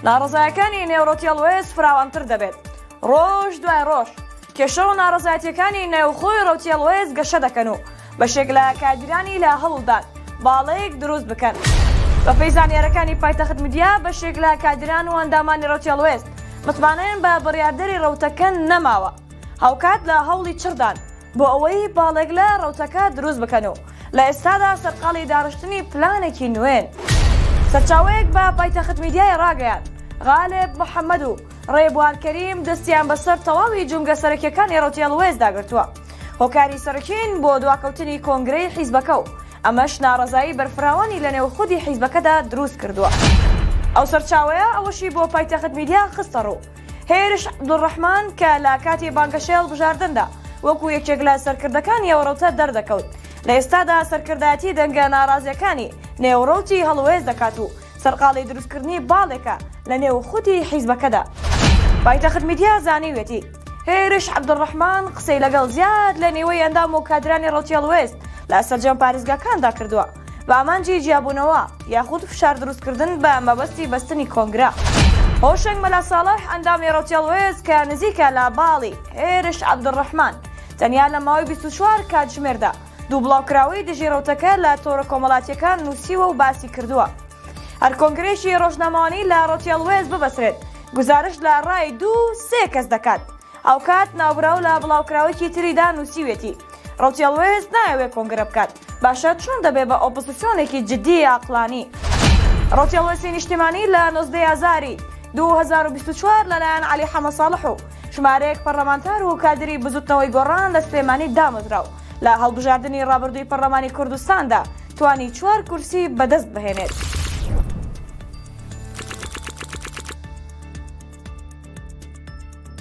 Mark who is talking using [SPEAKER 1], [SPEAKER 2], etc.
[SPEAKER 1] ناڕزایەکانی نێوڕۆتی هەڵوێست فراوانتر دەبێت ڕۆژ دوای ڕۆژ کێشە و ناڕزایەتیەکانی نێوخۆی ڕۆتی هەڵوێست گەشە دەکەن و بەشێک لە کادرانی لە هەوڵدان باڵەیەک دروست بکەن. بە پێی زانیاریەکانی پایتەخت میدیا بەشێک لە کادران و ئەندامانی ڕۆتی هەڵوێست متمانەیان بە بڕیاردەری ڕەوتەکە نەماوە هاوکات لە هەوڵی چردان بۆ ئەوەی باڵێک لە ڕەوتەکە دروست بکەن و لە ئێستادا سەرقاڵی داڕشتنی پلانێکی نوێن. سەرچاوەیەک بە پایتەخت میدیای ڕاگەیان غالب محەممەد و ڕێبوار کەریم دەستیان بەسەر تەواوی جونگە سەرەکیەکانی ڕۆتی هەڵوێست داگرتووە. هۆکاری سەرەکین بۆ دواکەوتنی کۆنگرەی حیزبەکە و ئەمەش ناڕەزایی بەرفراوانی لە نێو خودی حیزبەکەدا دروست کردووە. ئەو سەرچاوەیە ئەوەشی بۆ پایتەخت میدیا خستە ڕوو. هێرش عەبدوڕەحمان کە لە کاتی بانگەشێڵ بژاردندا وەکو یەکێک لە سەرکردەکانی ئەوڕەوتە دەردەکەوت لە ئێستادا سەرکردایەتی دەنگە ناڕازیەکانی نێوڕۆتی هەڵوێست دەکات و سەرقاڵی دروستکردنی باڵێکە لە نێو خودی حیزبەکەدا. پایتەخت میدیا زانیوێتی هێرش عەبدوڕەحمان قسەی لەگەڵ زیاد لە نێوەی ئەندام و کادرانی ڕۆتی هەڵوێست لە سەرجەم پارێزگاکاندا کردووە بە ئامانجی جیابوونەوە یاخود فشار دروستکردن بە مەبەستی بەستنی کۆنگرە. هۆشنگ مەلا ساڵح ئەندامی ڕۆتی هەڵوێست کە نزیکە لە باڵی هێرش عەبدوڕەحمان تەنیا لە ماوەی 24 کاتژمێردا دوو بڵاوکراوەی دژی ڕەوتەکە لە تۆڕە کۆمەڵاتیەکان نووسیوە و باسی کردووە. هەر کۆنگرێکی ڕۆژنامەوانی لە ڕۆتی هەڵوێست ببەسرێت گزارش لە ڕای 2-3 کەس دەکات. ئەو کات ناوبراو لە بڵاوکراوەیەکی تریدا نووسیوێتی ڕۆتی هەڵوێست نایەوێت کۆنگرە بکات باشە چۆن دەبێت بە ئۆپۆزیسیۆنێکی جدی عەقڵانی. ڕۆتی هەڵوێستی نیشتیمانی لە 19 ئازاری 2024 لەلایەن عەلی حەمە ساڵح و ژمارەیەک پەرلەمانتار و کادری بزوتنەوەی گۆڕان لە سلێمانی دامەزراو لە هەڵبژاردننی ڕابردووی پەرلەمانی کوردستاندا توانی 4 کورسی بەدەست بهێنێت.